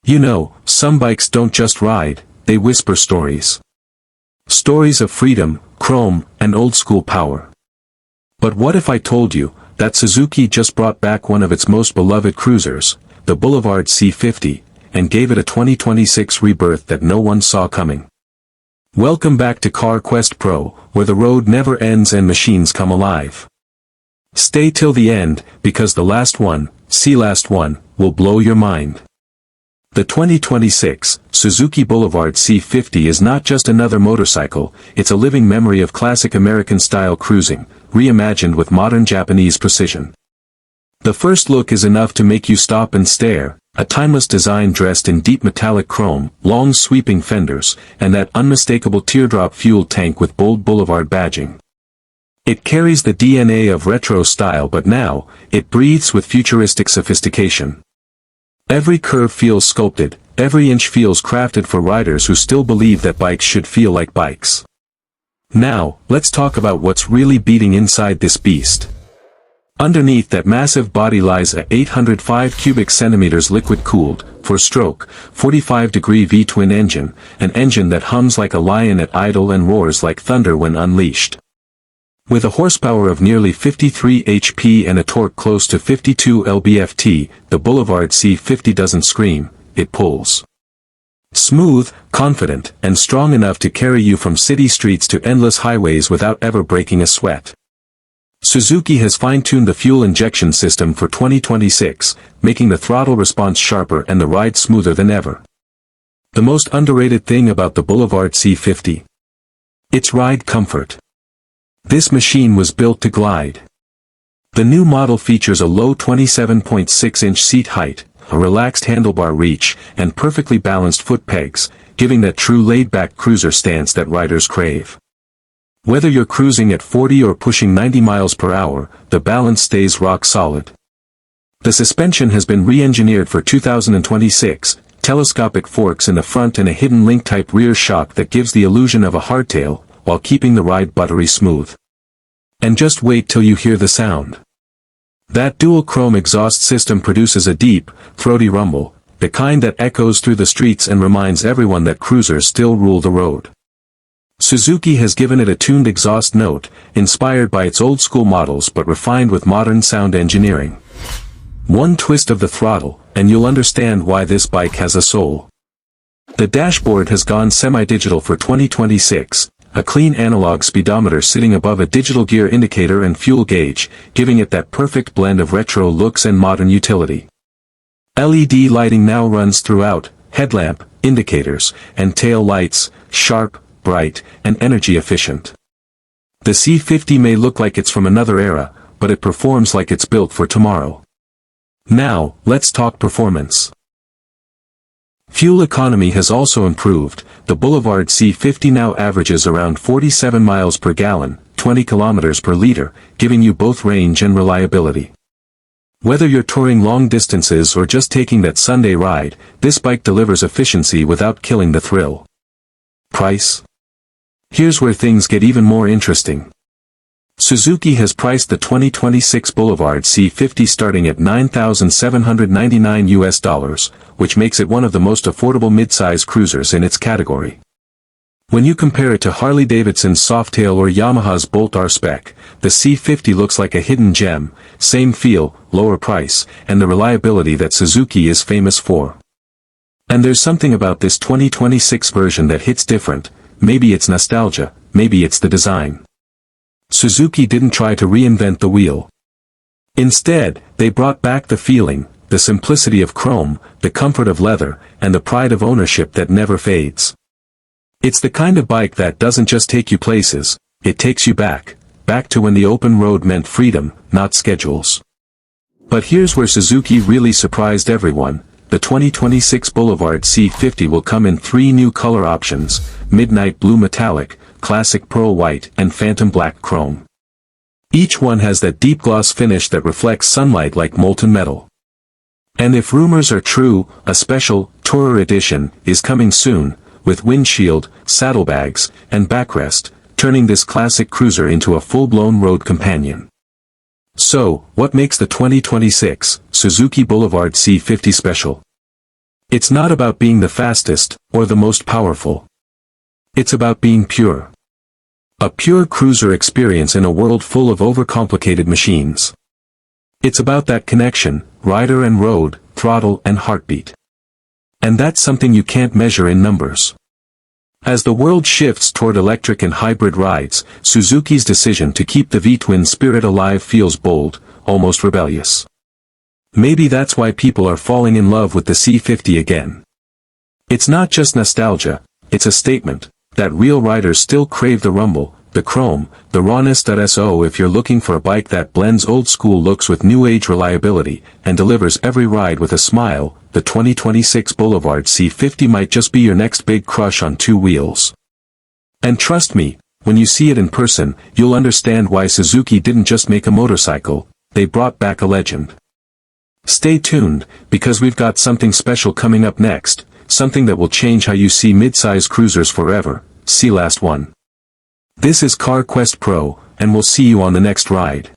You know, some bikes don't just ride, they whisper stories. Stories of freedom, chrome, and old-school power. But what if I told you that Suzuki just brought back one of its most beloved cruisers, the Boulevard C50, and gave it a 2026 rebirth that no one saw coming? Welcome back to Car Quest Pro, where the road never ends and machines come alive. Stay till the end, because the last one, seelast one, will blow your mind. The 2026 Suzuki Boulevard C50 is not just another motorcycle, it's a living memory of classic American-style cruising, reimagined with modern Japanese precision. The first look is enough to make you stop and stare, a timeless design dressed in deep metallic chrome, long sweeping fenders, and that unmistakable teardrop fuel tank with bold boulevard badging. It carries the DNA of retro style, but now, it breathes with futuristic sophistication. Every curve feels sculpted, every inch feels crafted for riders who still believe that bikes should feel like bikes. Now, let's talk about what's really beating inside this beast. Underneath that massive body lies a 805 cubic centimeters liquid-cooled, 4-stroke, 45-degree V-twin engine, an engine that hums like a lion at idle and roars like thunder when unleashed. With a horsepower of nearly 53 HP and a torque close to 52 lb-ft, the Boulevard C50 doesn't scream, it pulls. Smooth, confident, and strong enough to carry you from city streets to endless highways without ever breaking a sweat. Suzuki has fine-tuned the fuel injection system for 2026, making the throttle response sharper and the ride smoother than ever. The most underrated thing about the Boulevard C50? Its ride comfort. This machine was built to glide. The new model features a low 27.6-inch seat height, a relaxed handlebar reach, and perfectly balanced foot pegs, giving that true laid-back cruiser stance that riders crave. Whether you're cruising at 40 or pushing 90 miles per hour, the balance stays rock solid. The suspension has been re-engineered for 2026, telescopic forks in the front and a hidden link-type rear shock that gives the illusion of a hardtail, while keeping the ride buttery smooth. And just wait till you hear the sound. That dual chrome exhaust system produces a deep, throaty rumble, the kind that echoes through the streets and reminds everyone that cruisers still rule the road. Suzuki has given it a tuned exhaust note, inspired by its old-school models but refined with modern sound engineering. One twist of the throttle, and you'll understand why this bike has a soul. The dashboard has gone semi-digital for 2026, a clean analog speedometer sitting above a digital gear indicator and fuel gauge, giving it that perfect blend of retro looks and modern utility. LED lighting now runs throughout, headlamp, indicators, and tail lights, sharp, bright, and energy efficient. The C50 may look like it's from another era, but it performs like it's built for tomorrow. Now, let's talk performance. Fuel economy has also improved. The Boulevard C50 now averages around 47 miles per gallon, 20 kilometers per liter, giving you both range and reliability. Whether you're touring long distances or just taking that Sunday ride, this bike delivers efficiency without killing the thrill. Price? Here's where things get even more interesting. Suzuki has priced the 2026 Boulevard C50 starting at $9,799, which makes it one of the most affordable mid-size cruisers in its category. When you compare it to Harley-Davidson's Softail or Yamaha's Bolt R Spec, the C50 looks like a hidden gem, same feel, lower price, and the reliability that Suzuki is famous for. And there's something about this 2026 version that hits different. Maybe it's nostalgia, maybe it's the design. Suzuki didn't try to reinvent the wheel. Instead, they brought back the feeling, the simplicity of chrome, the comfort of leather, and the pride of ownership that never fades. It's the kind of bike that doesn't just take you places, it takes you back to when the open road meant freedom, not schedules. But here's where Suzuki really surprised everyone. The 2026 Boulevard C50 will come in 3 new color options: Midnight Blue Metallic, Classic Pearl White, and Phantom Black Chrome. Each one has that deep gloss finish that reflects sunlight like molten metal. And if rumors are true, a special, Tourer edition, is coming soon, with windshield, saddlebags, and backrest, turning this classic cruiser into a full-blown road companion. So, what makes the 2026 Suzuki Boulevard C50 special? It's not about being the fastest, or the most powerful. It's about being pure. A pure cruiser experience in a world full of overcomplicated machines. It's about that connection, rider and road, throttle and heartbeat. And that's something you can't measure in numbers. As the world shifts toward electric and hybrid rides, Suzuki's decision to keep the V-twin spirit alive feels bold, almost rebellious. Maybe that's why people are falling in love with the C50 again. It's not just nostalgia, it's a statement that real riders still crave the rumble, the chrome, the rawness. So if you're looking for a bike that blends old school looks with new age reliability, and delivers every ride with a smile, the 2026 Boulevard C50 might just be your next big crush on two wheels. And trust me, when you see it in person, you'll understand why Suzuki didn't just make a motorcycle, they brought back a legend. Stay tuned, because we've got something special coming up next, something that will change how you see mid-size cruisers forever. Seelast 1. This is CarQuest Pro, and we'll see you on the next ride.